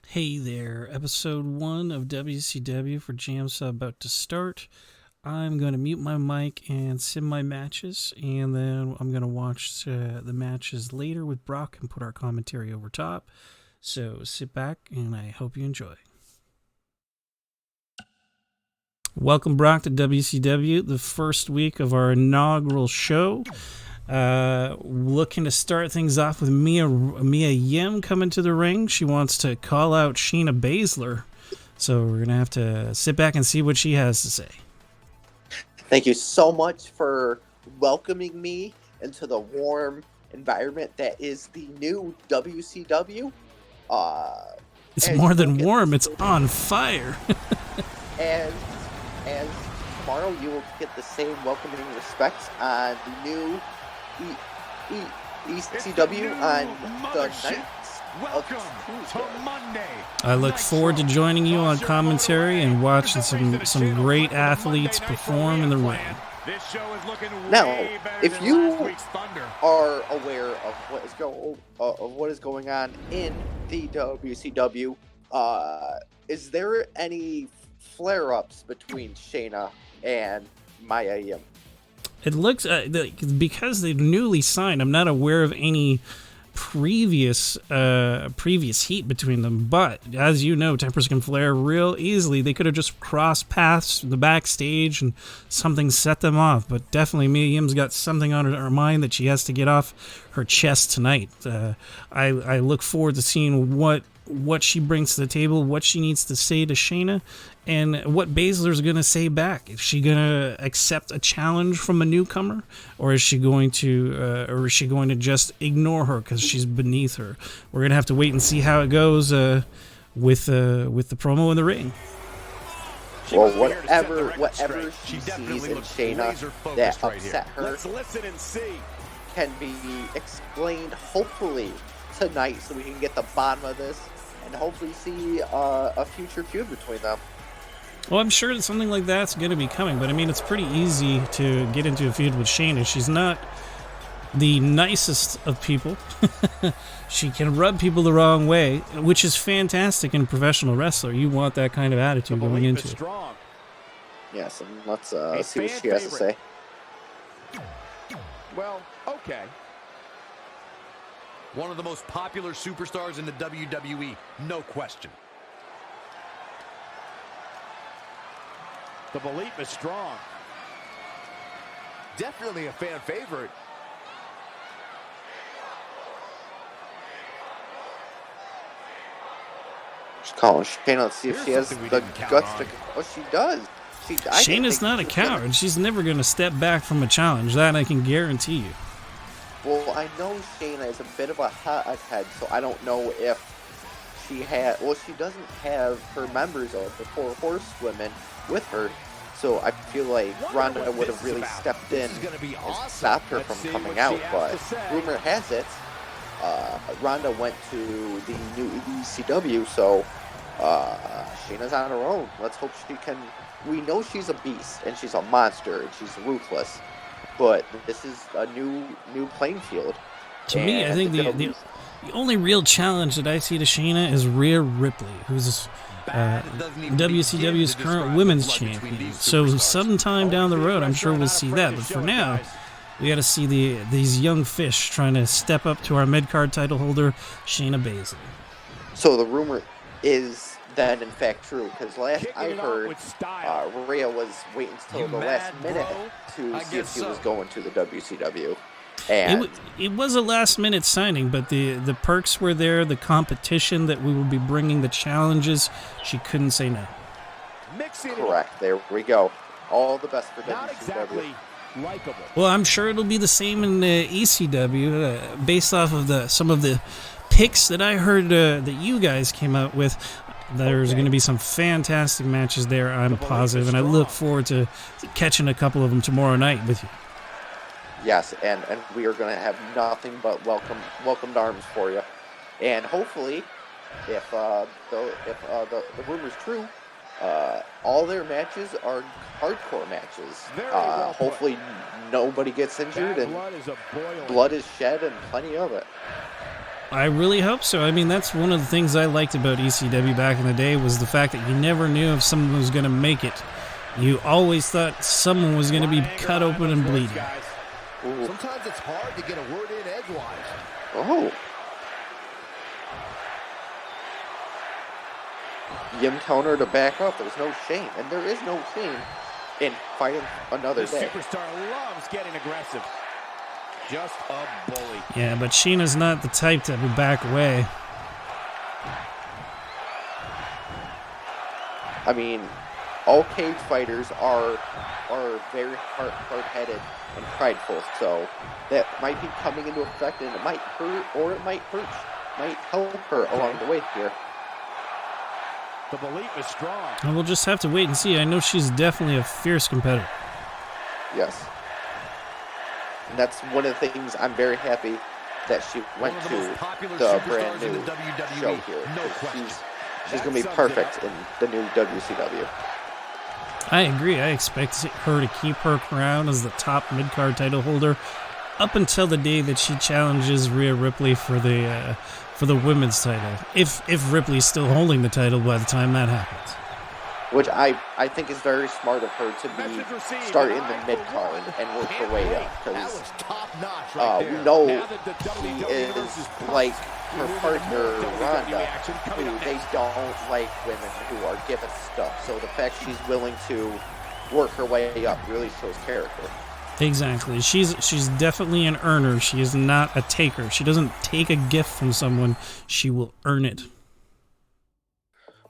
Hey there, episode 1 of WCW for JamSaw about to start. I'm going to mute my mic and sim my matches, and then I'm going to watch the matches later with Brock and put our commentary over top. So sit back, and I hope you enjoy. Welcome, Brock, to WCW, the first week of our inaugural show. Looking to start things off with Mia Yim coming to the ring. She wants to call out Shayna Baszler, so we're gonna have to sit back and see what she has to say. Thank you so much for welcoming me into the warm environment that is the new WCW. It's more than warm; it's on fire. and tomorrow you will get the same welcoming respect on the new ECW on the nights of Tuesday. I look forward to joining you on commentary and watching some great athletes perform in the ring. Now, if you are aware of what is going on in the WCW, is there any flare-ups between Shayna and Mia Yim? It looks because they've newly signed. I'm not aware of any previous heat between them. But as you know, tempers can flare real easily. They could have just crossed paths the backstage and something set them off. But definitely, Mia Yim's got something on her mind that she has to get off her chest tonight. I look forward to seeing what she brings to the table, what she needs to say to Shayna, and what Baszler's going to say back. Is she going to accept a challenge from a newcomer, or is she going to just ignore her because she's beneath her? We're going to have to wait and see how it goes with the promo in the ring. Well, whatever she sees in Shayna that upset her can be explained hopefully tonight, so we can get the bottom of this and hopefully see a future feud between them. Well, I'm sure that something like that's going to be coming, but I mean, it's pretty easy to get into a feud with Shayna. She's not the nicest of people. She can rub people the wrong way, which is fantastic in a professional wrestler. You want that kind of attitude going into it. Yes, and let's see what she has to say. Well, okay. One of the most popular superstars in the WWE, no question. The belief is strong. Definitely a fan favorite. She's calling Shayna. Let's see if she has the guts to. Oh, she does. Shayna's not a coward. She's never going to step back from a challenge. That I can guarantee you. Well, I know Shayna is a bit of a hothead, so I don't know if she had. Well, she doesn't have her members of the Four Horsewomen with her, so I feel like Ronda would have really stepped in and stopped her from coming out. But rumor has it, Ronda went to the new ECW, so Shayna's on her own. Let's hope she can. We know she's a beast and she's a monster and she's ruthless. But this is a new playing field. To me, I think the only real challenge that I see to Shayna is Rhea Ripley, who's WCW's current women's champion. So sometime down the road, I'm sure we'll see that. But for now, we got to see these young fish trying to step up to our mid-card title holder, Shayna Baszler. So the rumor is that in fact true, because last I heard, Rhea was waiting until the last minute to see if she was going to the WCW. And it was a last-minute signing, but the perks were there, the competition that we would be bringing, the challenges, she couldn't say no. Correct. There we go. All the best for WCW. Exactly likable. Well, I'm sure it'll be the same in ECW, based off of some of the picks that I heard that you guys came out with. There's going to be some fantastic matches there, I'm positive, and I look forward to catching a couple of them tomorrow night with you. Yes, and we are going to have nothing but welcomed arms for you. And hopefully, if the rumor's true, all their matches are hardcore matches. Hopefully nobody gets injured and blood is shed and plenty of it. I really hope so. I mean, that's one of the things I liked about ECW back in the day was the fact that you never knew if someone was going to make it. You always thought someone was going to be cut open and bleeding. Ooh. Sometimes it's hard to get a word in edgewise. Oh. Yim telling her to back up. There's no shame. And there is no shame in fighting another day. The superstar loves getting aggressive. Just a bully. Yeah, but Shayna's not the type to back away. I mean, all cage fighters are very hard-headed and prideful, so that might be coming into effect, and it might hurt or it might hurt, might help her along the way here. The belief is strong. And we'll just have to wait and see. I know she's definitely a fierce competitor. Yes. And that's one of the things I'm very happy that she went to the brand new show here. She's going to be perfect in the new WCW. I agree. I expect her to keep her crown as the top mid-card title holder up until the day that she challenges Rhea Ripley for the women's title. If Ripley's still holding the title by the time that happens. Which I think is very smart of her to be start in the mid-card and work her way up. Because we know she is like her partner, Ronda, who they don't like women who are given stuff. So the fact she's willing to work her way up really shows character. Exactly. She's definitely an earner. She is not a taker. She doesn't take a gift from someone. She will earn it.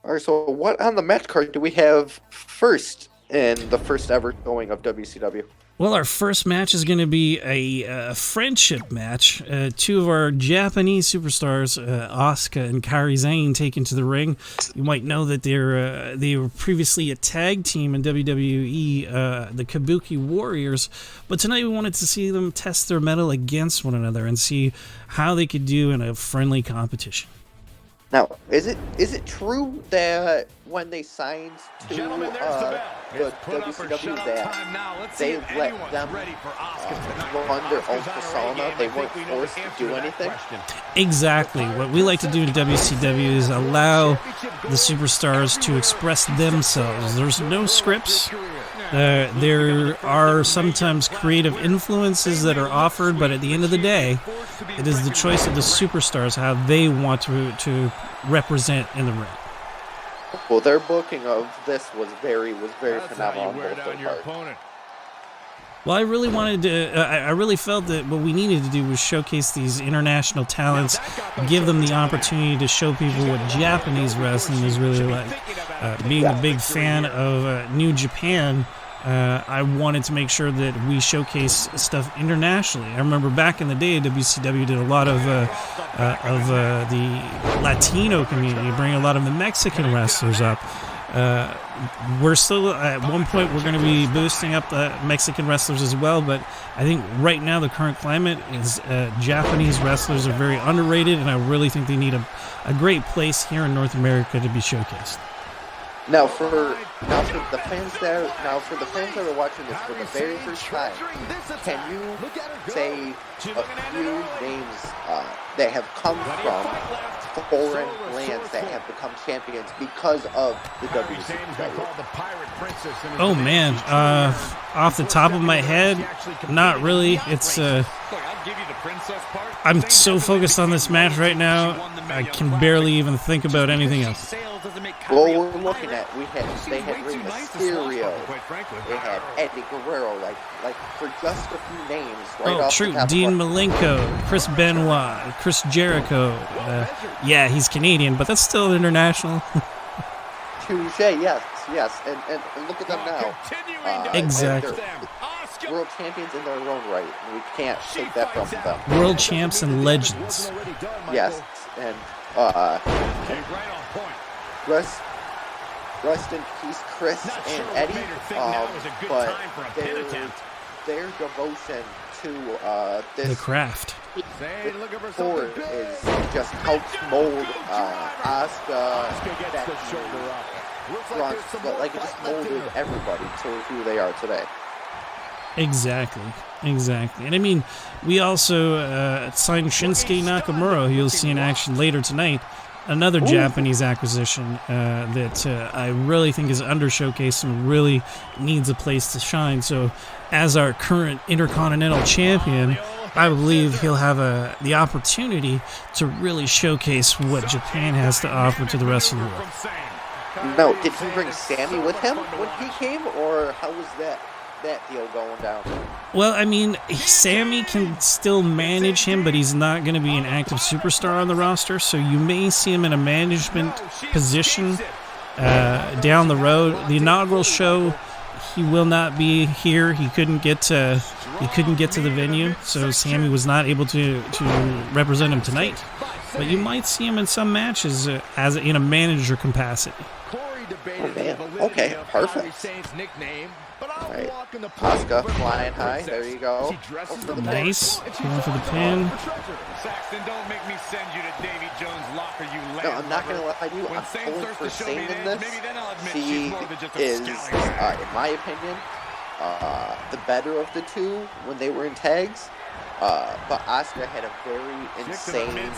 All right, so what on the match card do we have first in the first ever showing of WCW? Well, our first match is going to be a friendship match. Two of our Japanese superstars, Asuka and Kari Sane, take into the ring. You might know that they were previously a tag team in WWE, the Kabuki Warriors. But tonight we wanted to see them test their mettle against one another and see how they could do in a friendly competition. Now, is it true that when they signed to the WCW that they let them run their own persona? They weren't forced to do anything? Exactly. What we like to do in WCW is allow the superstars to express themselves. There's no scripts. There are sometimes creative influences that are offered, but at the end of the day, it is the choice of the superstars how they want to represent in the ring. Well, their booking of this was very phenomenal on both their part. Well, I really wanted to. I really felt that what we needed to do was showcase these international talents, give them the opportunity to show people what Japanese wrestling is really like. Being a big fan of New Japan, I wanted to make sure that we showcase stuff internationally. I remember back in the day, WCW did a lot of the Latino community, bring a lot of the Mexican wrestlers up. We're still, at one point, we're going to be boosting up the Mexican wrestlers as well, but I think right now the current climate is Japanese wrestlers are very underrated, and I really think they need a great place here in North America to be showcased. Now for the fans that are watching this for the very first time, can you say a few names that have come from foreign lands that have become champions because of the WCW? Oh man, off the top of my head, not really. It's I'm so focused on this match right now, I can barely even think about anything else. Well, we're looking at they had Rey Mysterio, they had Eddie Guerrero, like for just a few names. Right off true. The top Dean of Malenko, Chris Benoit, Chris Jericho. Yeah, he's Canadian, but that's still international. Touche, yes, and look at them now. Exactly. They're world champions in their own right, and we can't take that from them. World champs and legends. Yes, and rest in peace, Chris and Eddie. But their devotion to this the craft. Ford is just helps mold Asuka, Becky, like it just molded everybody to who they are today. Exactly. And I mean, we also signed Shinsuke Nakamura, who you'll see in action later tonight. Another Japanese acquisition that I really think is under-showcased and really needs a place to shine. So as our current Intercontinental Champion, I believe he'll have the opportunity to really showcase what Japan has to offer to the rest of the world. No, did he bring Sammy with him when he came, or how was that deal going down? Well, I mean, Sammy can still manage him, but he's not going to be an active superstar on the roster, so you may see him in a management position down the road. The inaugural show, he will not be here. He couldn't get to the venue, so Sammy was not able to represent him tonight. But you might see him in some matches as in a manager capacity. Oh man, okay, perfect. All right, Asuka flying high. There you go. Nice. Going for the pin. No, I'm not gonna lie to you. I'm pulling for Sane in this. She is, in my opinion, the better of the two when they were in tags. But Asuka had a very insane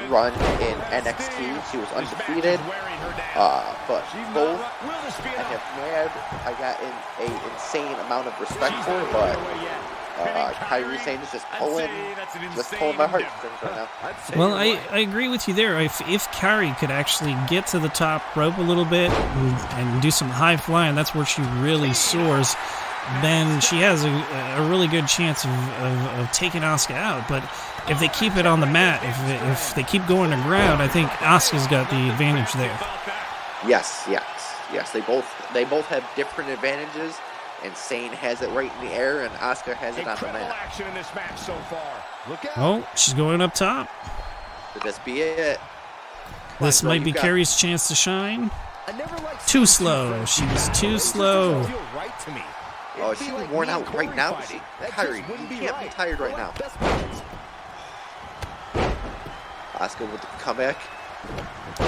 run in NXT. She was undefeated. But both, I got an insane amount of respect for her, but Kari Sane is just pulling my heartstrings right now. Well, I agree with you there. If Kari could actually get to the top rope a little bit and do some high flying, that's where she really soars. Then she has a really good chance of taking Asuka out. But if they keep it on the mat, if they keep going to ground, I think Asuka's got the advantage there. Yes. They both have different advantages, and Sane has it right in the air, and Asuka has it on the mat. Oh, she's going up top. Could this be it? This might be Kari's chance to shine. Too slow. She was too slow. Oh, she's worn out right now. Kari, you can't be tired right now. Asuka with the comeback.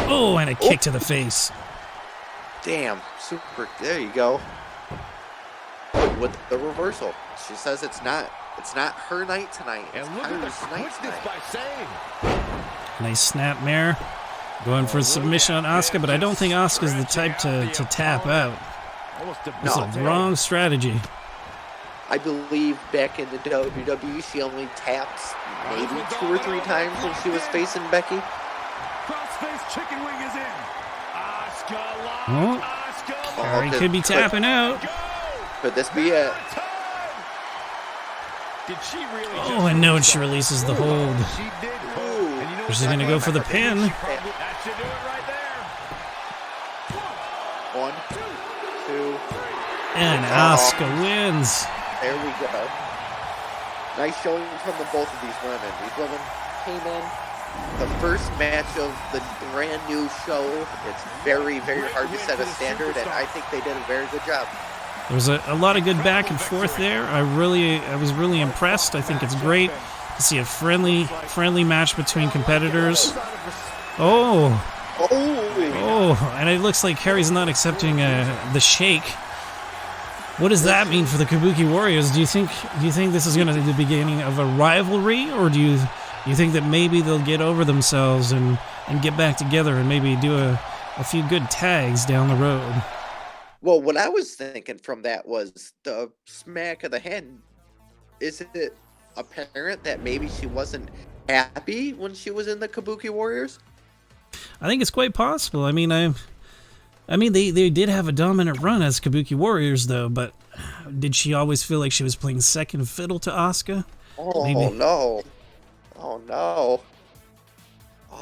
Oh, and a kick to the face. Damn, super. There you go. With the reversal, she says it's not her night tonight. It's Kari's night tonight. Nice snapmare. Going for a submission on Asuka, but I don't think Asuka's the type to tap out. It's a wrong strategy. I believe back in the WWE, she only tapped maybe 2 or 3 times when she was facing Becky. Oh, Kari could be tapping out. Could this be it? Oh, and no, she releases the hold. She's going to go for the pin. 1, 2, and Asuka wins. There we go. Nice showing from both of these women. These women came in the first match of the brand new show. It's very, very hard to set a standard, and I think they did a very good job. There was a lot of good back and forth there. I was really impressed. I think it's great to see a friendly match between competitors. Oh, and it looks like Kari's not accepting the shake. What does that mean for the Kabuki Warriors? Do you think this is going to be the beginning of a rivalry, or do you think that maybe they'll get over themselves and get back together and maybe do a few good tags down the road? Well, what I was thinking from that was the smack of the hand. Is it apparent that maybe she wasn't happy when she was in the Kabuki Warriors? I think it's quite possible. I mean, they did have a dominant run as Kabuki Warriors, though, but did she always feel like she was playing second fiddle to Asuka? Oh, maybe. No. Oh, no.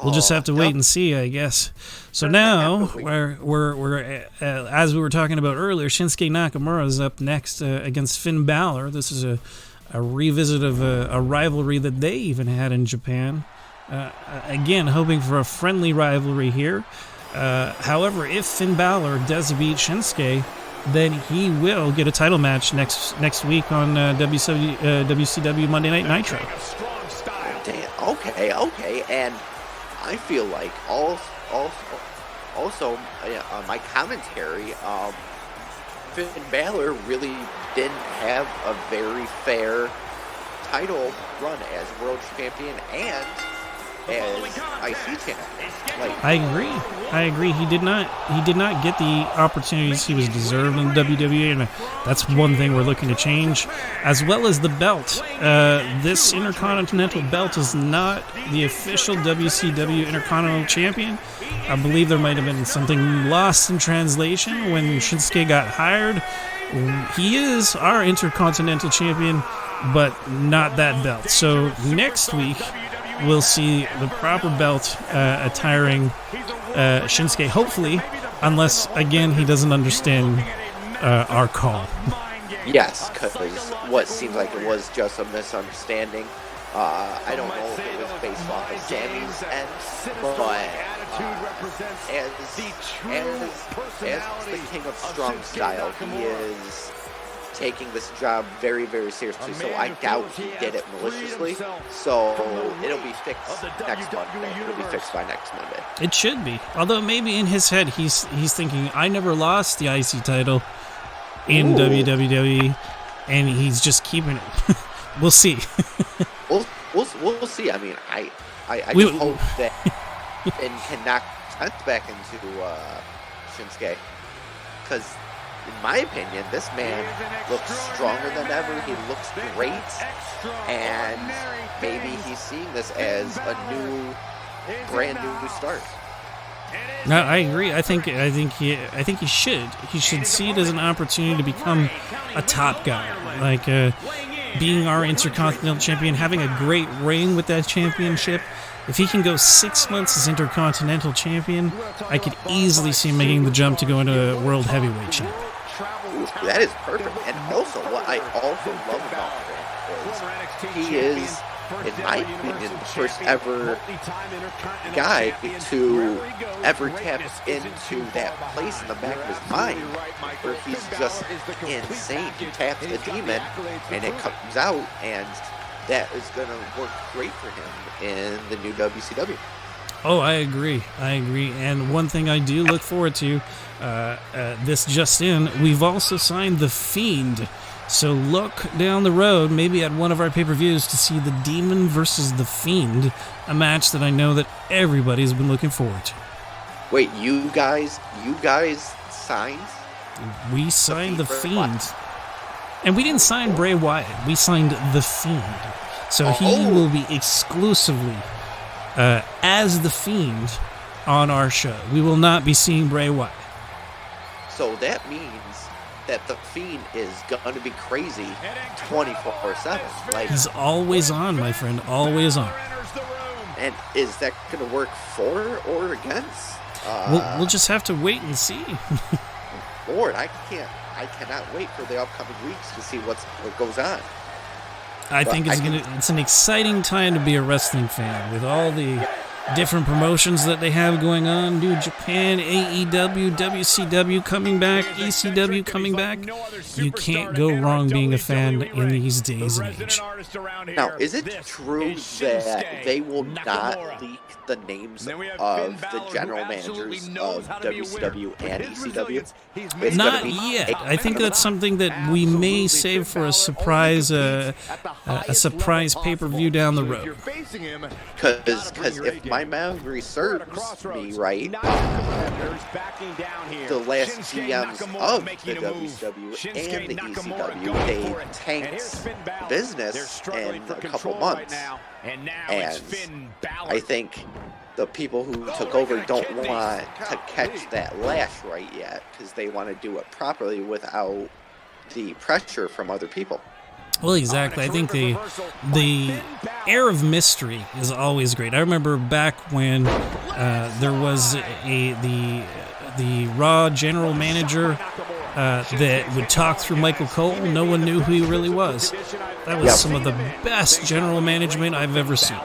We'll just have to wait and see, I guess. So now, we're as we were talking about earlier, Shinsuke Nakamura is up next against Finn Balor. This is a revisit of a rivalry that they even had in Japan. Again, hoping for a friendly rivalry here. However, if Finn Balor does beat Shinsuke, then he will get a title match next week on WCW Monday Night Nitro. Damn, okay, and I feel like also my commentary, Finn Balor really didn't have a very fair title run as world champion and as IC champion. Like, I agree. He did not get the opportunities he was deserved in WWE, and that's one thing we're looking to change, as well as the belt. This Intercontinental belt is not the official WCW Intercontinental Champion. I believe there might have been something lost in translation when Shinsuke got hired. He is our Intercontinental Champion, but not that belt. So next week, we'll see the proper belt attiring Shinsuke, hopefully, unless, again, he doesn't understand our call. Yes, because what seems like it was just a misunderstanding. I don't know if it was based off of Sammy's end, but as the king of strong style, he is taking this job very, very seriously, so I doubt he did it maliciously. So it'll be fixed next Monday. It'll be fixed by next Monday. It should be. Although maybe in his head he's thinking, I never lost the IC title in WWE, and he's just keeping it. We'll see. We'll see. I mean, I just hope that Finn can knock sense back into Shinsuke, because in my opinion, this man looks stronger than ever. He looks great, and maybe he's seeing this as a brand new start. No, I agree. I think he should. He should see it as an opportunity to become a top guy, like being our Intercontinental Champion, having a great reign with that championship. If he can go 6 months as Intercontinental Champion, I could easily see him making the jump to go into a World Heavyweight Champion. That is perfect. And also, what I also love about him is he is, in my opinion, the first ever guy to ever tap into that place in the back of his mind where he's just insane. He taps the demon and it comes out, and that is going to work great for him in the new WCW. Oh, I agree. And one thing I do look forward to, this just in, we've also signed The Fiend. So look down the road, maybe at one of our pay-per-views, to see the Demon versus The Fiend, a match that I know that everybody's been looking forward to. Wait, you guys signed? We signed The Fiend. And we didn't sign Bray Wyatt. We signed The Fiend. So he will be exclusively as The Fiend on our show. We will not be seeing Bray Wyatt. So that means that The Fiend is going to be crazy 24/7. Like, he's always on, my friend, always on. And is that going to work for or against? We'll just have to wait and see. Lord, I cannot wait for the upcoming weeks to see what goes on. I think it's an exciting time to be a wrestling fan with all the different promotions that they have going on. New Japan, AEW, WCW coming back, ECW coming back. You can't go wrong being a fan in these days and age. Now, is it true that they will not leak the names of the general managers of WCW and ECW? Not yet. I think that's something that we may save for a surprise pay-per-view down the road. Because if my memory serves me right, the last GMs of the WCW and the ECW, they tanked business in a couple months. And I think the people who took over don't want to catch that lash right yet, because they want to do it properly without the pressure from other people. Well, exactly. I think the air of mystery is always great. I remember back when there was the Raw general manager that would talk through Michael Cole. No one knew who he really was. That was some of the best general management I've ever seen.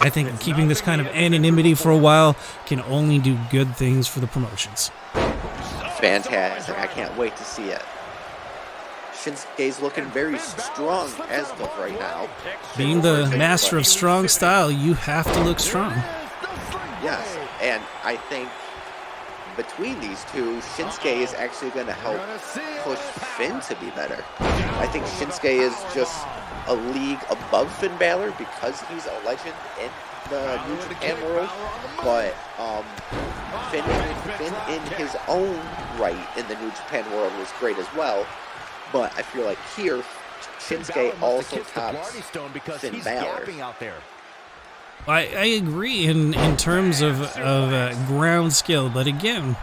I think keeping this kind of anonymity for a while can only do good things for the promotions. Fantastic. I can't wait to see it. Shinsuke's looking very strong as of right now. Being the master of strong style, you have to look strong. Yes, and I think between these two, Shinsuke is actually going to help push Finn to be better. I think Shinsuke is just a league above Finn Balor because he's a legend in the New Japan world, but Finn in his own right in the New Japan world was great as well. But I feel like here, Shinsuke also tops Finn Balor. I agree in terms of ground skill, but again,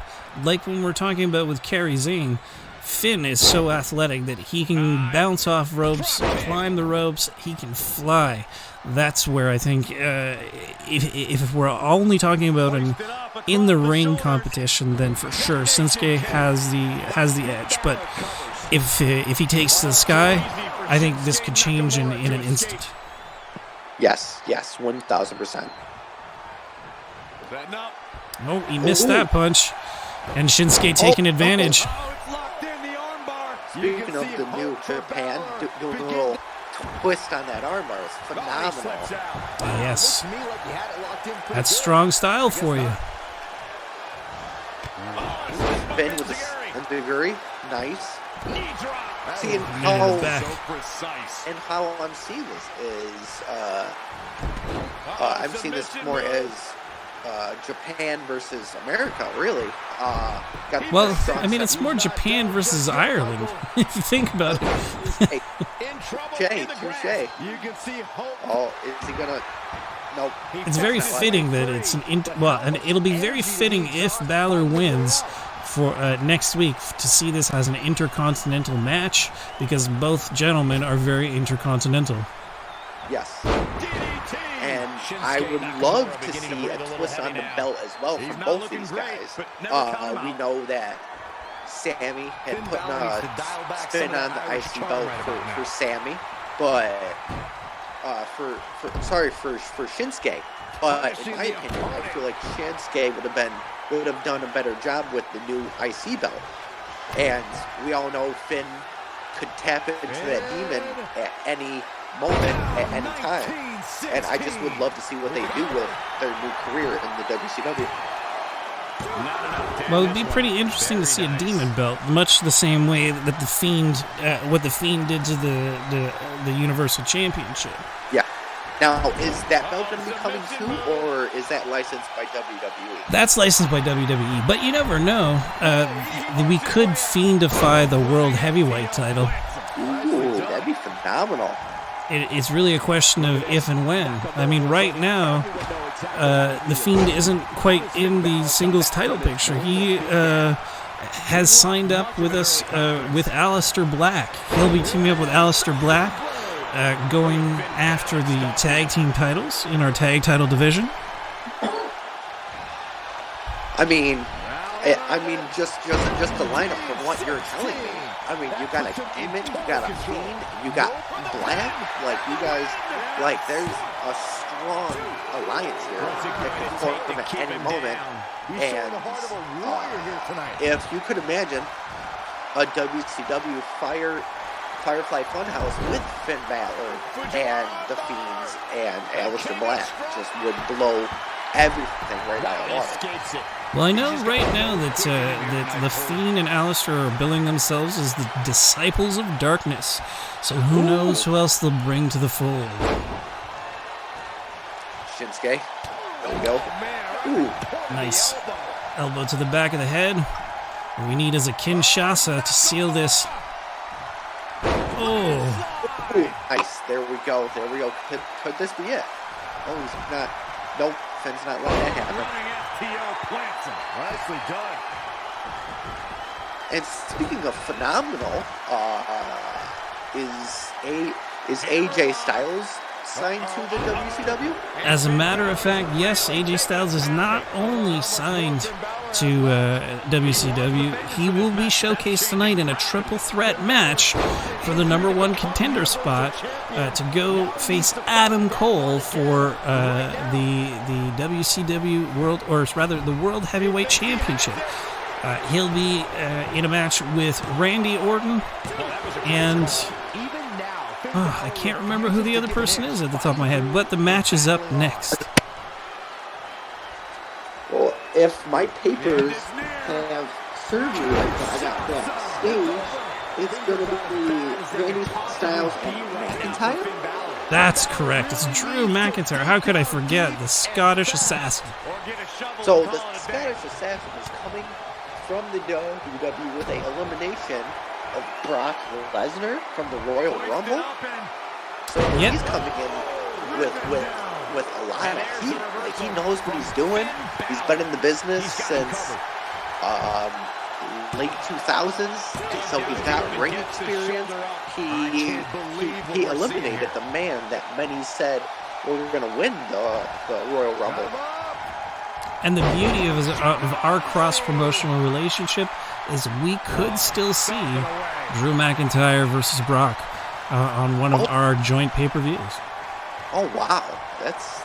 like when we're talking about with Kari Sane, Finn is so athletic that he can bounce off ropes, climb the ropes, he can fly. That's where I think if we're only talking about an in-the-ring competition, then for sure Shinsuke has the edge. But if he takes to the sky, I think this could change in an instant. Yes, 1,000%. Oh, he missed that punch. And Shinsuke taking advantage. Speaking of the New Japan, doing a little twist on that armbar is phenomenal. Yes. That's strong style for you. Finn with a degree. Nice. Seeing how I'm seeing this is I'm seeing this more as Japan versus America, really. Well, I mean, it's more Japan versus Ireland, if you think about it. Hey, touche. Oh, is he gonna? Nope. It's very fitting that it's and it'll be very fitting if Balor wins for next week to see this as an intercontinental match, because both gentlemen are very intercontinental. Yes. And I would love to see a twist on the belt as well from both these guys. We know that Sammy had put a spin on the IC belt for Sammy, but for Shinsuke. But in my opinion, I feel like Shinsuke would have done a better job with the new IC belt. And we all know Finn could tap into that demon at any moment, at any time. And I just would love to see what they do with their new career in the WCW. Well, it'd be pretty interesting to see a demon belt, much the same way that the Fiend, what the Fiend did to the Universal Championship. Yeah. Now, is that belt going to be coming too, or is that licensed by WWE? That's licensed by WWE, but you never know. We could Fiendify the World Heavyweight title. Ooh, that'd be phenomenal. It's really a question of if and when. I mean, right now, the Fiend isn't quite in the singles title picture. He has signed up with us with Aleister Black. He'll be teaming up with Aleister Black, going after the tag team titles in our tag title division. I mean, just the lineup from what you're telling me. I mean, you got a demon, you got a Fiend, you got Black. Like, you guys, like, there's a strong alliance here that can form at any moment. And if you could imagine a WCW Firefly Funhouse with Finn Balor and the Fiends and Aleister Black, just would blow everything right out of the water. Well, I know right now that the Fiend and Aleister are billing themselves as the Disciples of Darkness. So who knows who else they'll bring to the fold. Shinsuke. There we go. Ooh. Nice. Elbow to the back of the head. What we need is a Kinshasa to seal this. Oh. Ooh, nice. There we go. Could this be it? Oh, he's not. Nope. Finn's not letting that happen. Nicely done. And speaking of phenomenal, is AJ Styles signed to the WCW? As a matter of fact, yes, AJ Styles is not only signed to WCW, he will be showcased tonight in a triple threat match for the #1 contender spot to go face Adam Cole for the WCW World, or rather the World Heavyweight Championship. He'll be in a match with Randy Orton and I can't remember who the other person is at the top of my head, but the match is up next. Well, if my papers have surgery like I got backstage, it's going to be Randy Styles and McIntyre. That's correct. It's Drew McIntyre. How could I forget the Scottish Assassin? So the Scottish Assassin is coming from the WWE with an elimination of Brock Lesnar from the Royal Rumble. So he's coming in with a lot of heat. Like, he knows what he's doing. He's been in the business since late 2000s, so he's got ring experience. He eliminated the man that many said we're going to win the Royal Rumble. And the beauty of our cross-promotional relationship is we could still see Drew McIntyre versus Brock on one of our joint pay-per-views. Oh, wow. That's,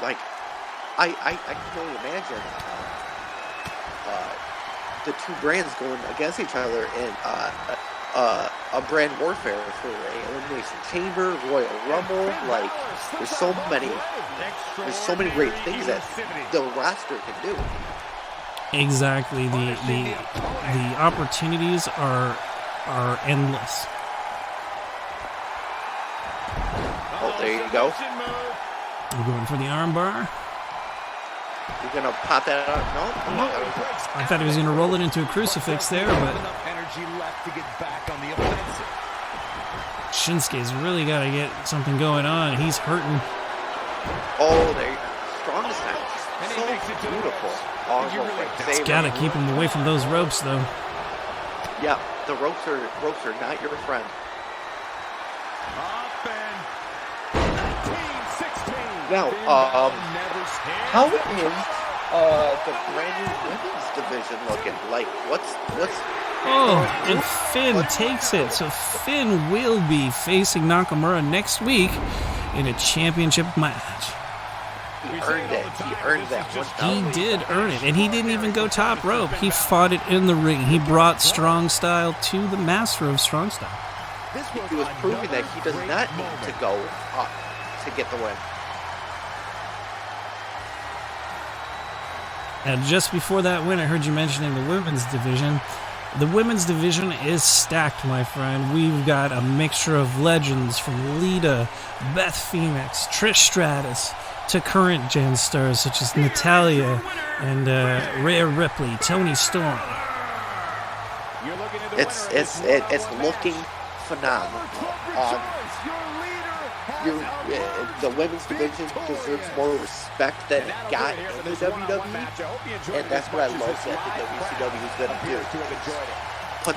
like, I can only imagine the two brands going against each other in a brand warfare for a Elimination Chamber, Royal Rumble. Like, there's so many great things that the roster can do. Exactly. The opportunities are endless. Oh, there you go. We're going for the armbar. You're gonna pop that out? No. I thought he was gonna roll it into a crucifix there, but Shinsuke's really got to get something going on. He's hurting. Oh, there you go. Strong style. So beautiful. It's got to keep him away from those ropes, though. Yeah, the ropes are not your friend. Now, how is the brand new women's division looking? Like, what's? Oh, and Finn takes it. So Finn will be facing Nakamura next week in a championship match. He earned it. He earned that. He did earn it, and he didn't even go top rope. He fought it in the ring. He brought strong style to the master of strong style. He was proving that he does not need to go up to get the win. And just before that win, I heard you mentioning the women's division. The women's division is stacked, my friend. We've got a mixture of legends from Lita, Beth Phoenix, Trish Stratus, to current Gen stars such as Natalya and Rhea Ripley, Toni Storm. It's looking phenomenal. The women's division deserves more respect than it got in the WWE, and that's what I love that the WCW is going to do.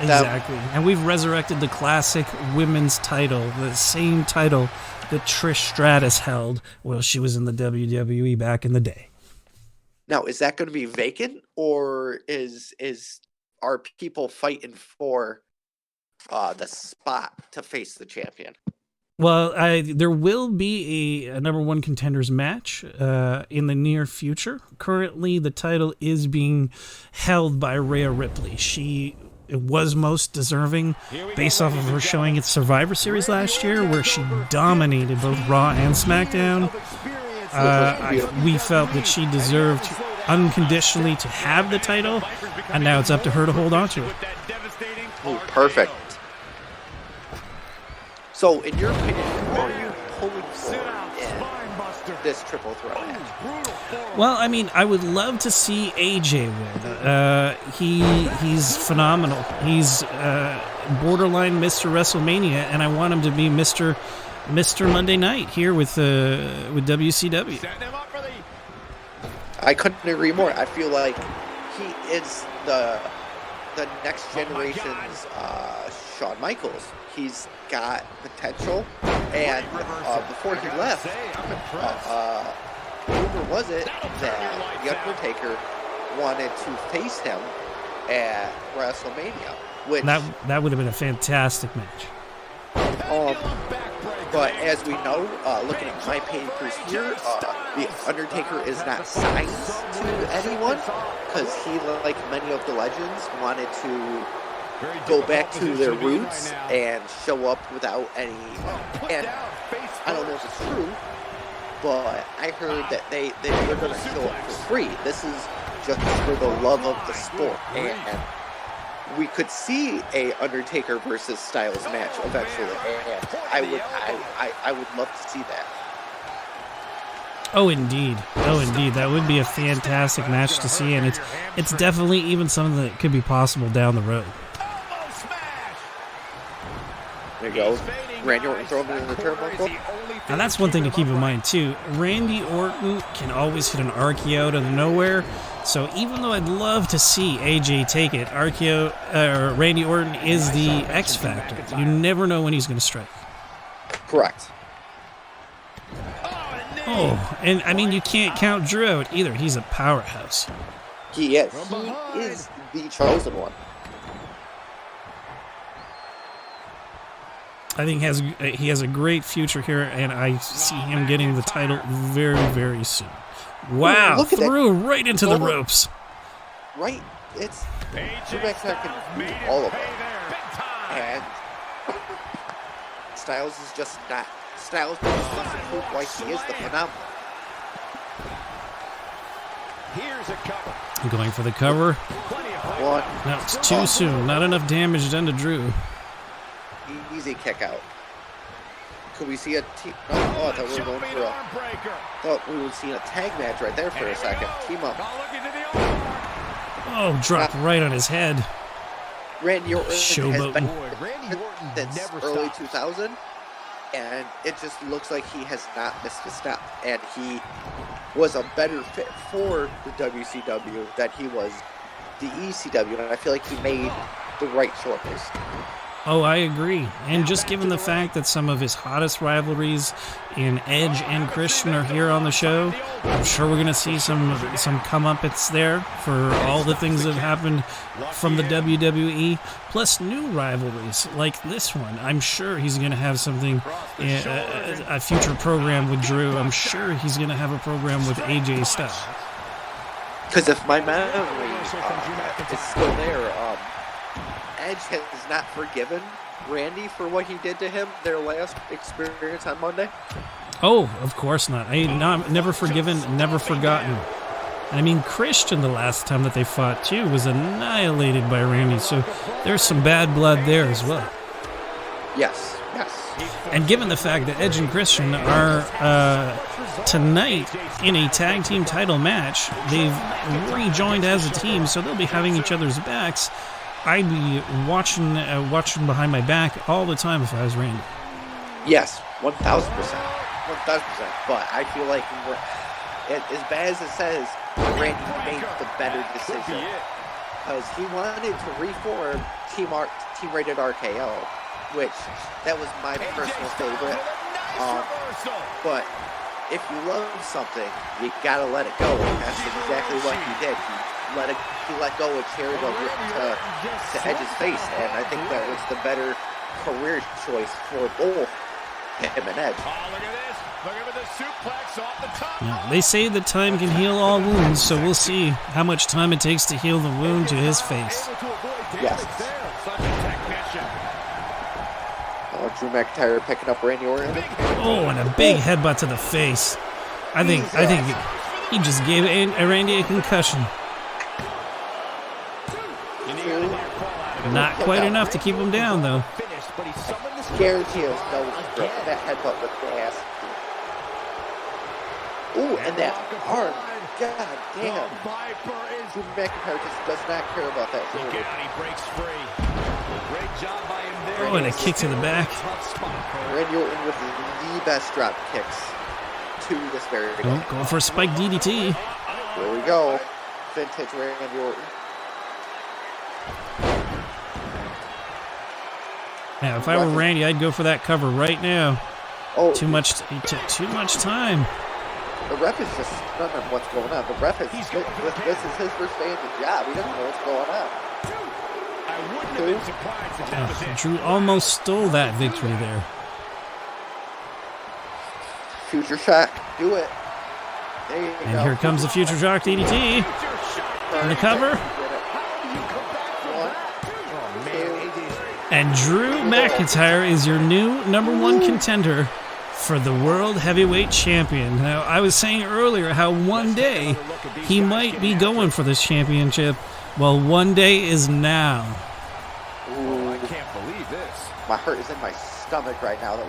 Exactly. And we've resurrected the classic women's title, the same title that Trish Stratus held while she was in the WWE back in the day. Now, is that going to be vacant, or are people fighting for the spot to face the champion? Well, there will be a number one contenders match in the near future. Currently, the title is being held by Rhea Ripley. She was most deserving based off of her showing at Survivor Series last year, where she dominated both Raw and SmackDown. We felt that she deserved unconditionally to have the title, and now it's up to her to hold on to it. Oh, perfect. So, in your opinion, who are you pulling for in this triple threat match? Well, I mean, I would love to see AJ win. He's phenomenal. He's borderline Mr. WrestleMania, and I want him to be Mr. Monday Night here with WCW. I couldn't agree more. I feel like he is the next generation's Shawn Michaels. He's got potential, and before he left, rumor was it that The Undertaker wanted to face him at WrestleMania, which that would have been a fantastic match. But as we know, looking at my papers here, The Undertaker is not signed to anyone because he, like many of the legends, wanted to go back to their roots and show up without any. And I don't know if it's true, but I heard that they're going to show up for free. This is just for the love of the sport. And we could see a Undertaker versus Styles match eventually, and I would love to see that. Oh, indeed. Oh, indeed. That would be a fantastic match to see, and it's definitely even something that could be possible down the road. There you go. Randy Orton throwing it in the turnbuckle. Now, that's one thing to keep in mind, too. Randy Orton can always hit an RKO out of nowhere, so even though I'd love to see AJ take it, Randy Orton is the X factor. You never know when he's going to strike. Correct. Oh, and I mean, you can't count Drew out either. He's a powerhouse. He is. He is the chosen one. I think he has a great future here, and I see him getting the title very, very soon. Wow, look at threw that. right into the ropes. Right? It's Drew McIntyre can do all of it. And Styles is just not. Styles just wants to prove why he is the phenomenon. Here's a cover. Going for the cover. One. No, it's too soon. Not enough damage done to Drew. Easy kick out. Could we see a team? Oh, I thought we were going for a. Thought we would see a tag match right there for a second. Team up. Oh, dropped right on his head. Randy Orton has been Orton since early 2000, and it just looks like he has not missed a step. And he was a better fit for the WCW than he was the ECW, and I feel like he made the right choice. Oh, I agree. And just given the fact that some of his hottest rivalries in Edge and Christian are here on the show, I'm sure we're going to see some comeuppance there for all the things that have happened from the WWE, plus new rivalries like this one. I'm sure he's going to have something, a future program with Drew. I'm sure he's going to have a program with AJ Styles. Because if my memory is still there, Edge has not forgiven Randy for what he did to him their last experience on Monday. Oh, of course not. Never forgiven, never forgotten. I mean, Christian, the last time that they fought, too, was annihilated by Randy, so there's some bad blood there as well. Yes, yes. And given the fact that Edge and Christian are tonight in a tag team title match, they've rejoined as a team, so they'll be having each other's backs. I'd be watching behind my back all the time if I was Randy. Yes, 1,000%. 1,000%. But I feel like, as bad as it says, Randy made the better decision. Because he wanted to reform Team Rated RKO, which, that was my personal favorite. But if you love something, you gotta let it go. And that's exactly what he did. He let go of Cherry to Edge's face, and I think that was the better career choice for both him and Edge. Oh, look at this. Look at the suplex off the top. Yeah, they say that time can heal all wounds, so we'll see how much time it takes to heal the wound to his face. Yes. Such a technician. Drew McIntyre picking up Randy Orton. Oh, and a big headbutt to the face. I think he just gave Randy a concussion. Not quite enough to keep him down, though. Guarantee us that headbutt was gas. Ooh, and that arm. God damn. Drew McIntyre just does not care about that. Oh, and a kick to the back. Randy Orton with the best drop kicks to this very game. Oh, going for a spike DDT. There we go. Vintage Randy Orton. Now, if I were Randy, I'd go for that cover right now. Oh, Too much time. The ref is just stunned on what's going on. The ref this is his first day at the job. He doesn't know what's going on. I wouldn't have been surprised if that was it. Drew almost stole that victory there. Future shot. Do it. There you go. And here comes the future shock DDT. And the cover. And Drew McIntyre is your new #1 contender for the World Heavyweight Champion. Now, I was saying earlier how one day he might be going for this championship. Well, one day is now. Ooh, I can't believe this. My heart is in my stomach right now. That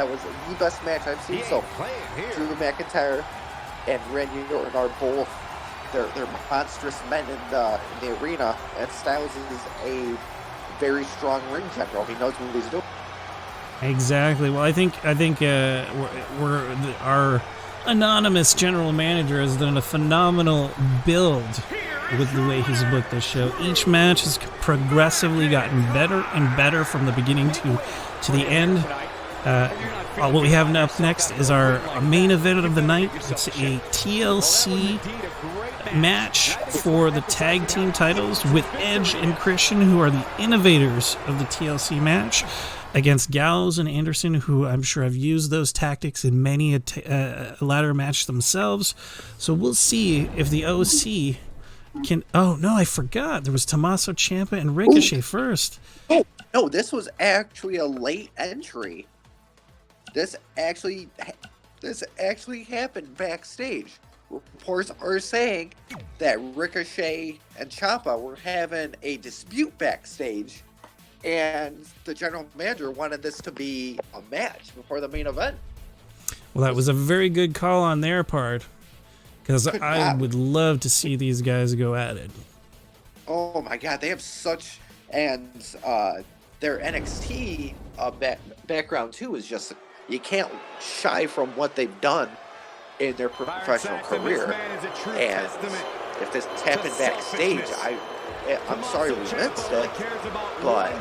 was the best match I've seen. So Drew McIntyre and Randy Orton are both they're monstrous men in the arena, and Styles is a very strong ring general. He knows what he's doing. Exactly. Well, I think our anonymous general manager has done a phenomenal build with the way he's booked this show. Each match has progressively gotten better and better from the beginning to the end. What we have up next is our main event of the night. It's a TLC match for the tag team titles with Edge and Christian, who are the innovators of the TLC match, against Gallows and Anderson, who I'm sure have used those tactics in many a ladder match themselves. So we'll see if the OC can... Oh, no, I forgot. There was TOMMASO Ciampa and Ricochet first. Oh, no, this was actually a late entry. This actually happened backstage. Reports are saying that Ricochet and Ciampa were having a dispute backstage, and the general manager wanted this to be a match before the main event. Well, that was a very good call on their part, because I would love to see these guys go at it. Oh my God, they have such... And their NXT background too is just... You can't shy from what they've done in their professional career. And if this happened backstage, I'm sorry we missed it, but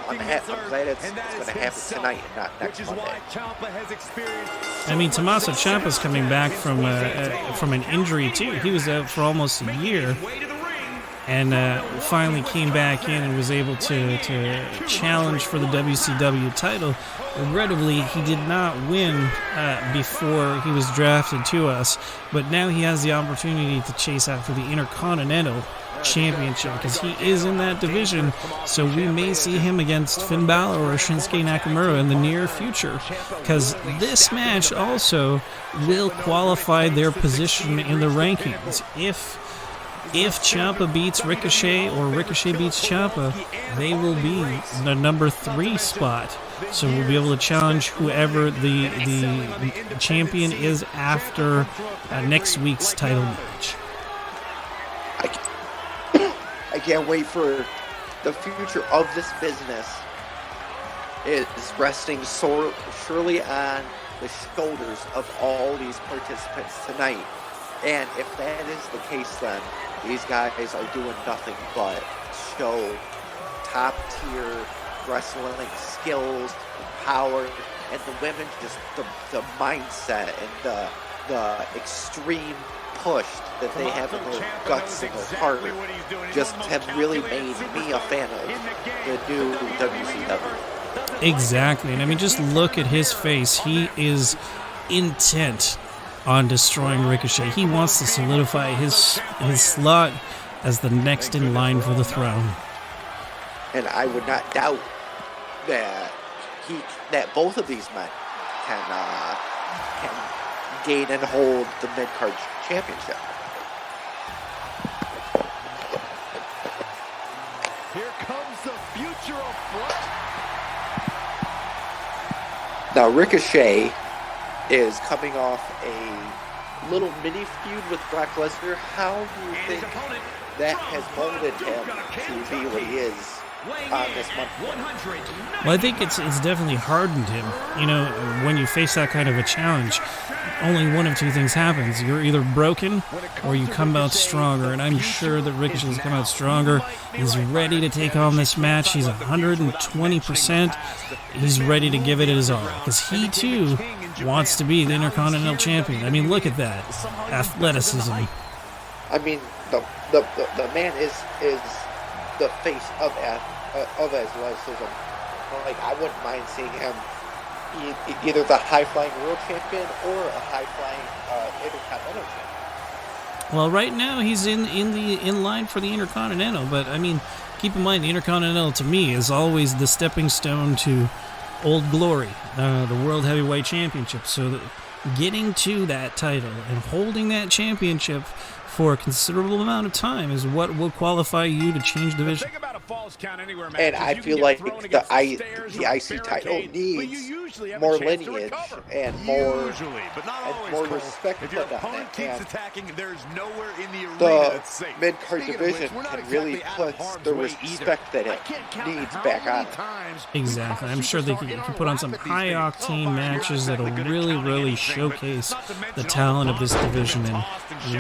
I'm glad it's going to happen tonight and not next Monday. I mean, Tommaso Ciampa's coming back from an injury too. He was out for almost a year, and finally came back in and was able to challenge for the WCW title. Regrettably, he did not win before he was drafted to us, but now he has the opportunity to chase after the Intercontinental Championship, because he is in that division. So we may see him against Finn Balor or Shinsuke Nakamura in the near future, because this match also will qualify their position in the rankings. If Ciampa beats Ricochet or Ricochet beats Ciampa, they will be the number 3 spot. So we'll be able to challenge whoever the champion is after next week's title match. I can't wait for the future of this business. It is resting surely on the shoulders of all these participants tonight. And if that is the case, then these guys are doing nothing but show top-tier wrestling skills and power, and the women just the mindset and the extreme push that they have in their guts and their heart just have really made me a fan of the new WCW. Exactly, and I mean, just look at his face. He is intent on destroying Ricochet. He wants to solidify his slot as the next in line for the throne. And I would not doubt that both of these men can gain and hold the mid-card championship. Here comes the future of what? Now Ricochet is coming off a little mini feud with Brock Lesnar. How do you think that has molded him to be what he is on this month? Well, I think it's definitely hardened him. You know, when you face that kind of a challenge, only one of two things happens. You're either broken or you come out stronger, and I'm sure that Ricochet's come out stronger. He's ready to take on this match. He's 120%. He's ready to give it his all, because he too wants to be the Intercontinental Champion. I mean, look at that athleticism. I mean, the man is the face of athleticism. Like, I wouldn't mind seeing him either the high-flying world champion or a high-flying Intercontinental champion. Well, right now he's in line for the Intercontinental, but I mean, keep in mind the Intercontinental to me is always the stepping stone to Old Glory, the World Heavyweight Championship. So getting to that title and holding that championship for a considerable amount of time is what will qualify you to change division. And I feel like the IC title needs more lineage and more respect put on it. And the mid-card division can really put the respect that it needs back on it. Exactly. I'm sure they can put on some high-octane matches that'll really showcase the talent of this division and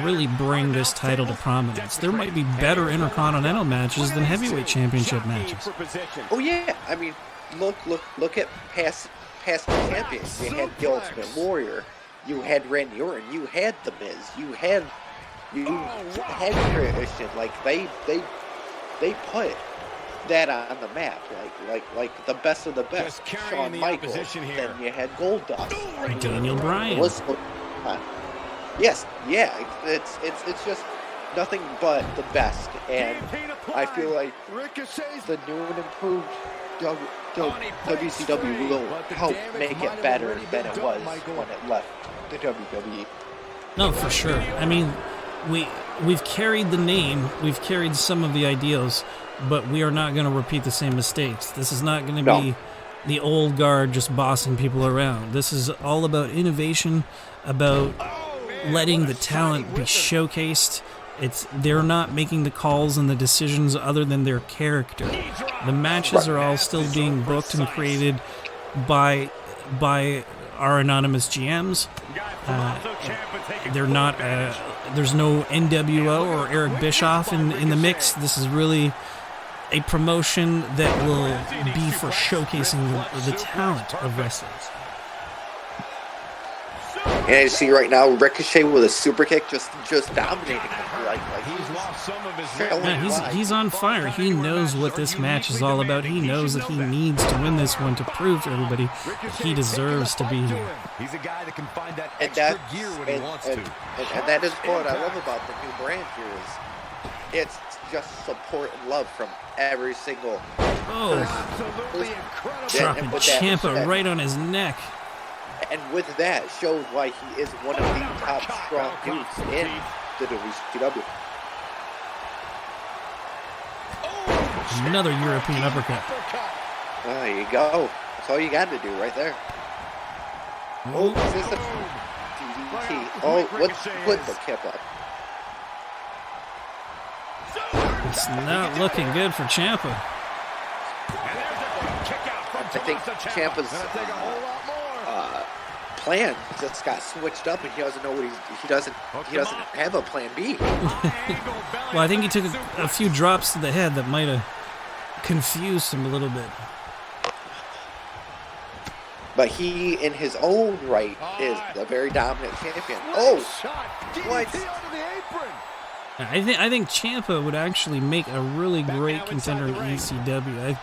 really bring this title to prominence. There might be better Intercontinental matches than heavyweight championship matches. Oh yeah, I mean, look at past champions. You had the Ultimate Warrior, you had Randy Orton, you had The Miz, you had Christian. Like they put that on the map, like the best of the best. Shawn Michaels, then you had Goldust, Daniel Bryan. Yes, yeah, it's just nothing but the best, and I feel like the new and improved WCW will help make it better than it was when it left the WWE. No, for sure. I mean, we've carried the name, we've carried some of the ideals, but we are not going to repeat the same mistakes. This is not going to be the old guard just bossing people around. This is all about innovation, about letting the talent be showcased. They're not making the calls and the decisions other than their character. The matches are all still being booked and created by our anonymous GMs. They're not. There's no NWO or Eric Bischoff in the mix. This is really a promotion that will be for showcasing the talent of wrestlers. And you see right now Ricochet with a super kick just dominating him. Like he's lost some of his he's on fire. He knows what this match is all about. He knows that he needs to win this one to prove to everybody that he deserves to be here. He's a guy that can find that extra gear when he wants to. And that is what I love about the new brand here is it's just support and love from every single absolutely incredible. Dropping Ciampa right on his neck. And with that, shows why he is one of the top strong dudes in the WCW. Another European uppercut. There you go. That's all you got to do right there. Oh, is this a DDT? Oh, put the kip up. It's not looking good for Ciampa. I think Ciampa's plan just got switched up, and he doesn't know what he doesn't have a plan B. Well, I think he took a few drops to the head that might have confused him a little bit. But he, in his own right, is a very dominant champion. Oh, what? I think Ciampa would actually make a really great contender in ECW.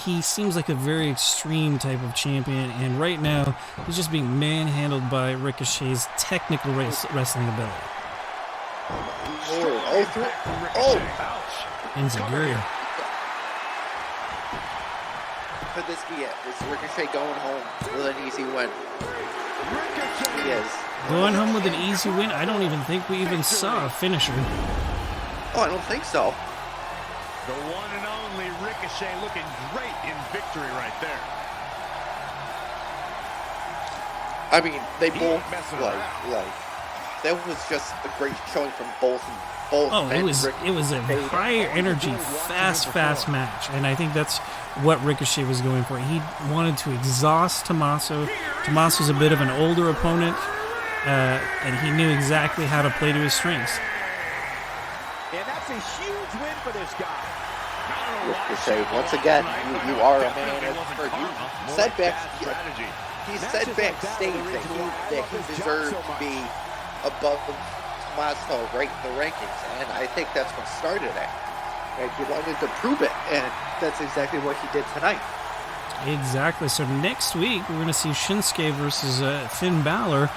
He seems like a very extreme type of champion, and right now he's just being manhandled by Ricochet's technical wrestling ability. Enziguri. Could this be it? Is Ricochet going home with an easy win? He is. Going home with an easy win? I don't even think we even saw a finisher. Oh, I don't think so. The one and only Ricochet looking great in victory right there. I mean, they both like that was just a great showing from both. Oh, it was a higher energy, fast match, and I think that's what Ricochet was going for. He wanted to exhaust Tommaso. Tommaso's a bit of an older opponent, and he knew exactly how to play to his strengths. And that's a huge win for this guy. Ricochet, once again, you are a man of hurt. He said backstage that he deserved to be above Tommaso right in the rankings, and I think that's what started it. And he wanted to prove it, and that's exactly what he did tonight. Exactly. So next week we're going to see Shinsuke versus Finn Balor,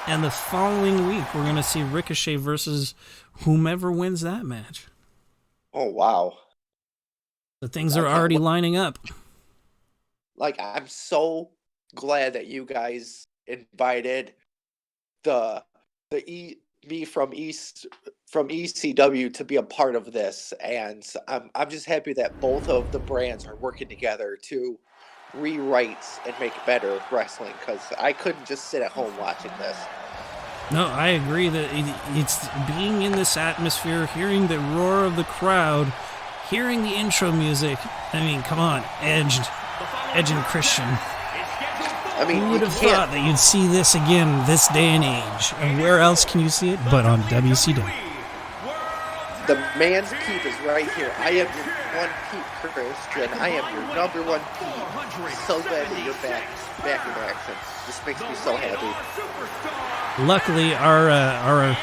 and the following week we're going to see Ricochet versus whomever wins that match. Oh wow! The things are already lining up. Like, I'm so glad that you guys invited me from ECW to be a part of this, and I'm just happy that both of the brands are working together to rewrite and make better wrestling, because I couldn't just sit at home watching this. No, I agree that it's being in this atmosphere, hearing the roar of the crowd, hearing the intro music. I mean, come on, Edge and Christian. I mean, who would have thought that you'd see this again this day and age? And where else can you see it but on WCW? The man's peep is right here. I am your one peep, Christian. I am your number one peep. So glad that you're back in action. This makes me so happy. Luckily, our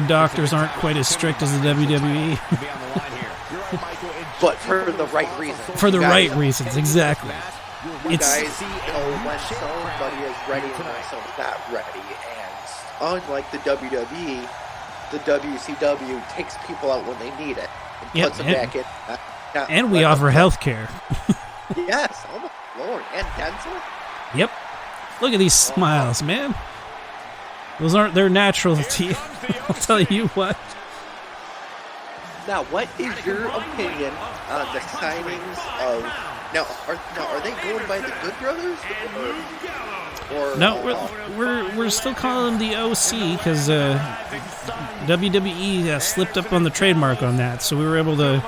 doctors aren't quite as strict as the WWE. But for the right reasons. For the right reasons, exactly. You guys know when somebody is ready and when someone's not ready. And unlike the WWE, the WCW takes people out when they need it and puts them back in. And we offer health care. Yes, oh my Lord. And dental? Yep. Look at these smiles, man. Those aren't their natural teeth. I'll tell you what. Now, what is your opinion on the signings of... Now, are they going by the Good Brothers? Or no, we're still calling them the OC because WWE slipped up on the trademark on that, so we were able to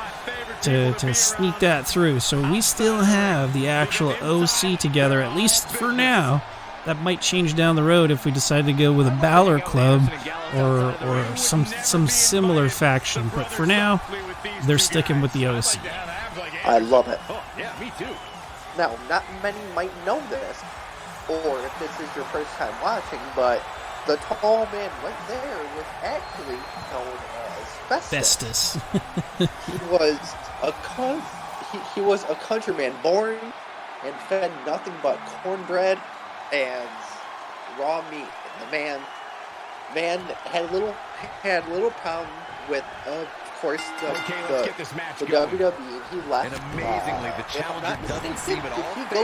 sneak that through. So we still have the actual OC together, at least for now. That might change down the road if we decide to go with a Baszler club or some similar faction. But for now, they're sticking with the OC. I love it. Oh, yeah, me too. Now, not many might know this, or if this is your first time watching, but the tall man right there was actually known as Festus. He was a countryman born and fed nothing but cornbread and raw meat. And the man had a little problem with of course the WWE. He left. And amazingly, the challenge doesn't seem at all Did he go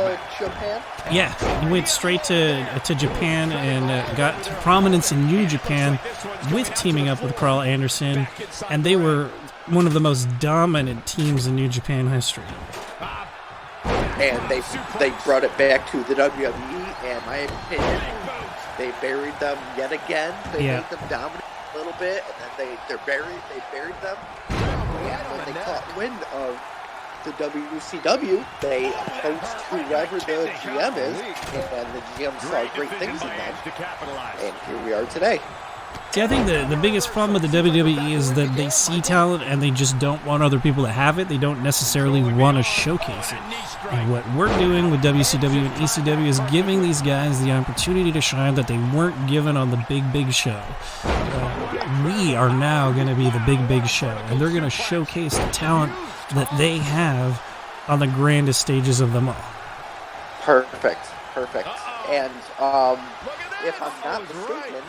to Japan? Yeah, he went straight to Japan and got to prominence in New Japan with teaming up with Carl Anderson, and they were one of the most dominant teams in New Japan history. And they brought it back to the WWE, and my opinion, they buried them yet again. They made them dominant a little bit, and then they buried them. And when they caught wind of the WCW, they approached whoever the GM is, and the GM saw great things in them, and here we are today. See, I think the biggest problem with the WWE is that they see talent and they just don't want other people to have it. They don't necessarily want to showcase it. And what we're doing with WCW and ECW is giving these guys the opportunity to shine that they weren't given on the big show. We are now going to be the big show, and they're going to showcase the talent that they have on the grandest stages of them all. Perfect. And if I'm not mistaken,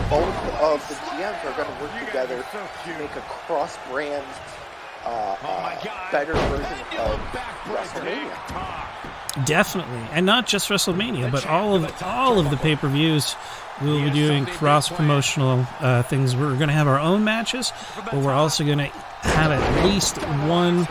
both of the GMs are going to work together to make a cross-brand, better version of WrestleMania. Definitely, and not just WrestleMania, but all of the pay-per-views. We'll be doing cross-promotional things. We're going to have our own matches, but we're also going to have at least one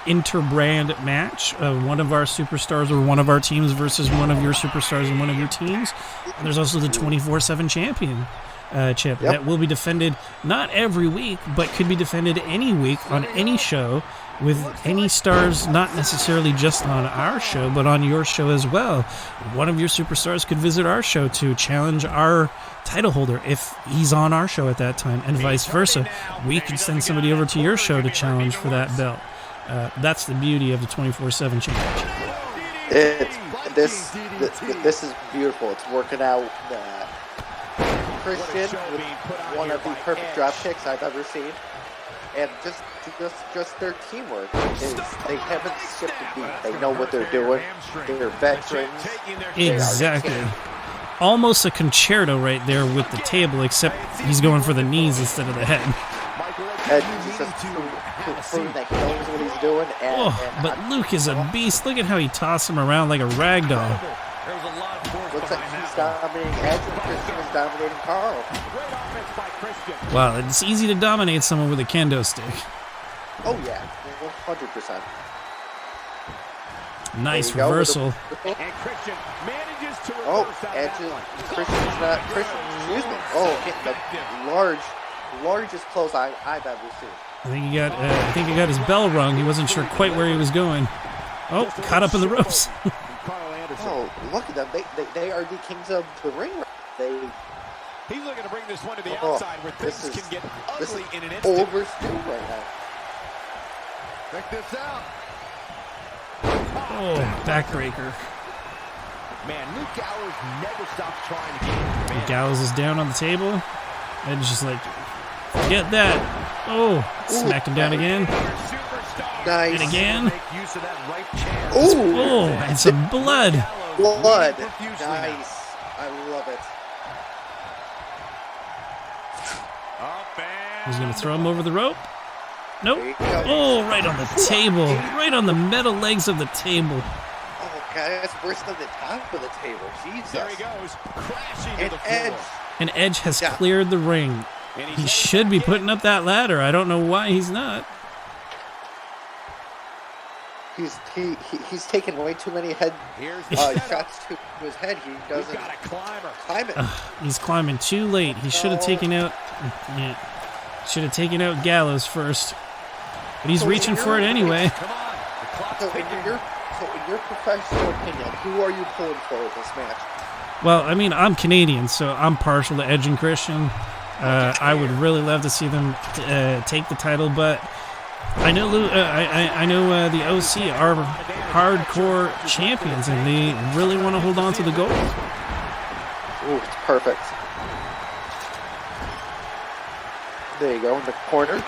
inter-brand match. One of our superstars or one of our teams versus one of your superstars and one of your teams. And there's also the 24/7 championship that will be defended not every week, but could be defended any week on any show with any stars, not necessarily just on our show, but on your show as well. One of your superstars could visit our show to challenge our title holder if he's on our show at that time, and vice versa. We could send somebody over to your show to challenge for that belt. That's the beauty of the 24/7 championship. This is beautiful. It's working out. Christian with one of the perfect drop kicks I've ever seen, and just their teamwork is they haven't skipped a beat. They know what they're doing. They're veterans. Exactly. Almost a concerto right there with the table, except he's going for the knees instead of the head. Edge just proving that he knows what he's doing. But Luke is a beast. Look at how he tossed him around like a rag doll. There's a lot of force looks like behind he's that. dominating Edge and Christian is dominating Carl. Great offense by Christian. Wow, it's easy to dominate someone with a kendo stick. Oh yeah, 100%. Nice reversal. And Christian manages to Oh, reverse out Edge that is, one. Christian's not, Christian, excuse me. Oh, getting the largest close I've ever seen. I think he got his bell rung. He wasn't sure quite where he was going. Oh, caught up in the ropes. Carl Anderson. Oh, look at them. They are the kings of the ring. He's looking to bring this one to the outside where things can get ugly in an instant. Overstood right now. Check this out. Oh, backbreaker. Man, Luke Gallows never stops trying to get him. Gallows is down on the table. Edge just like, forget that. Oh, smack him down again. Nice. And again. Make use of that right chance. Oh, and some blood. blood. Profusely Nice. I love it. He's going to throw him over the rope. Nope. There you go. Oh, right on the table. Right on the metal legs of the table. Oh, God, that's worse than the top of the table. Jesus. There he goes, crashing to And the floor. Edge. And Edge has Yeah. cleared the ring. And He should be putting up that ladder. I don't know why he's not. He's taken way too many head Here's the setup. shots to his head. He We've doesn't got a climber. climb it. He's climbing too late. He should have taken out. Yeah, should have taken out Gallows first. But he's reaching for it anyway. Come on, the clock's So in ticking. your professional opinion, who are you pulling for with this match? Well, I mean, I'm Canadian, so I'm partial to Edge and Christian. I would really love to see them take the title, but I know I know the OC are hardcore champions, and they really want to hold on to the gold. Ooh, it's perfect. There you go, in the corner.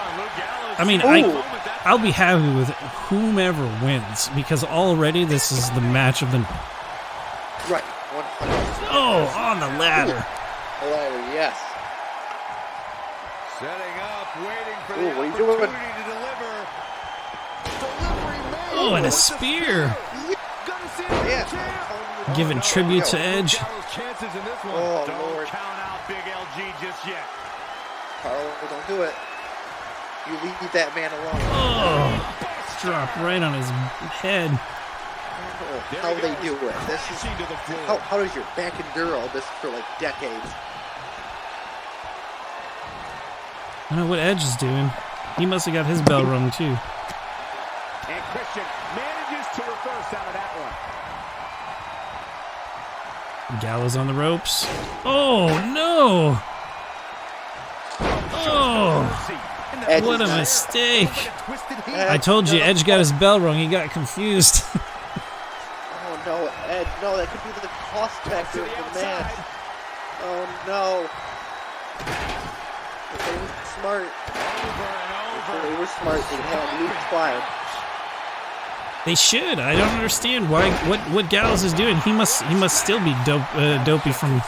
I mean, Ooh. I'll be happy with whomever wins, because already this is the match of the night. Right, 100%. Oh, on the ladder. Hilarious, yes. Setting up, waiting for Ooh, the what are you doing? opportunity to deliver. Delivery made. Oh, and a With the spear. Gonna see it, Yeah. champ. Giving tribute to Edge. Gallows' chances in this one. Oh, Don't Lord. count out Big LG just yet. Carl, don't do it. You leave that man alone. Oh, drop right on his head. Oh, how they do it. This is Crashing to the floor. how does your back endure all this for like decades? I don't know what Edge is doing. He must have got his bell rung too. And Christian manages to reverse out of that one. Gallows on the ropes. Oh, no. Oh, Edge what a is not- mistake. Twisted heel. Edge, I told you, no. Edge got his bell rung. He got confused. Oh no, Edge, no, that could be the cost factor of the match. Oh no. If they were smart, Over they were smart, they had Luke climb. They should. I don't understand why. What Gallows is doing. He must still be dopey from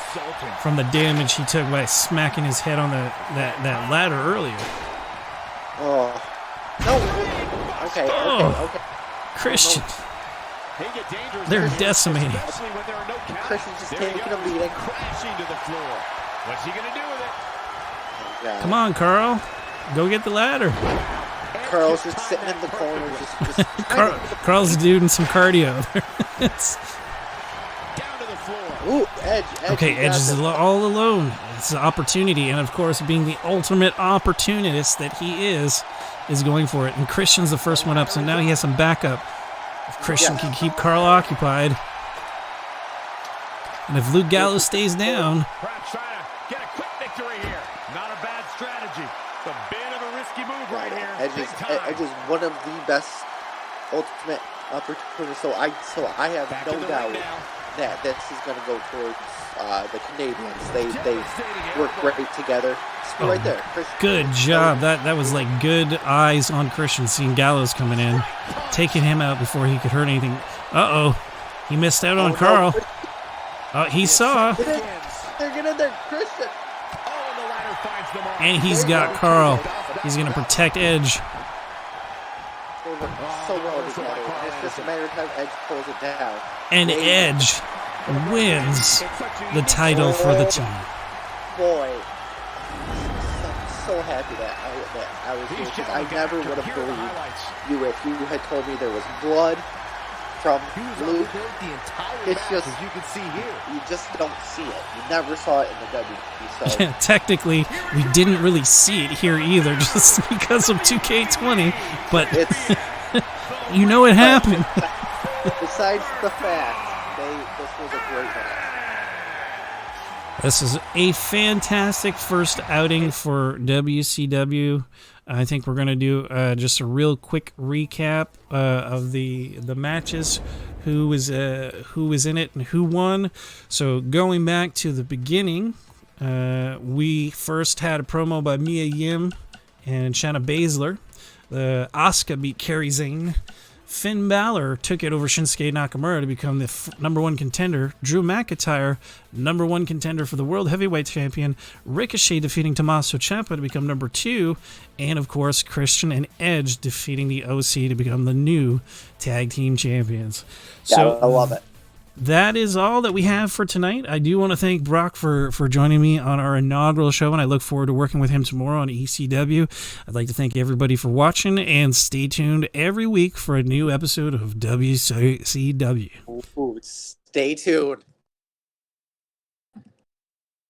the damage he took by smacking his head on that ladder earlier. Oh. No. Okay, Oh. okay. Christian, They get dangerous. they're decimating. Especially when there are no counters. Christian's just There he taking a goes, beating. crashing to the floor. What's he gonna do with it? Yeah. Come on, Carl, go get the ladder. Carl's just sitting in the corner, just Carl's doing some cardio. It's- Down to the floor. Ooh, Edge. okay, you Edge got is this. all alone. It's an opportunity, and of course, being the ultimate opportunist that he is going for it. And Christian's the first one up, so now he has some backup. If Christian can keep Carl occupied, and if Luke Gallows stays down, Perhaps trying to get a quick victory here. Not a bad strategy. A bit of a risky move right here. Edge is one of the best ultimate opportunities. So I have Back no in the doubt ring now. that this is going to go towards the Canadians. They work great together. See right there. Christian. good job. That was like good eyes on Christian, seeing Gallows coming in, taking him out before he could hurt anything. Uh-oh, he missed out on no, Carl. He saw. They're getting there, Christian. Oh, and the ladder finds the mark. And he's got Carl. He's going to protect Edge. They work so well together. It's just a matter of time Edge pulls it down. And Edge wins the title for the team. Boy, I'm so happy that I was here, because I never would have believed you if you had told me there was blood from Luke. It's just, you can see here. You just don't see it. You never saw it in the WWE. So Yeah, technically, we didn't really see it here either, just because of 2K20. But it's you know it happened. besides the fact, this was a great match. This is a fantastic first outing for WCW. I think we're going to do just a real quick recap of the matches, who was in it and who won. So going back to the beginning, we first had a promo by Mia Yim and Shayna Baszler. Asuka beat Kari Sane. Finn Balor took it over Shinsuke Nakamura to become the number one contender. Drew McIntyre, number one contender for the World Heavyweight Champion. Ricochet defeating TOMMASO Ciampa to become number two. And, of course, Christian and Edge defeating the OC to become the new Tag Team Champions. So I love it. That is all that we have for tonight. I do want to thank Brock for joining me on our inaugural show, and I look forward to working with him tomorrow on ECW. I'd like to thank everybody for watching, and stay tuned every week for a new episode of WCW. Ooh, stay tuned.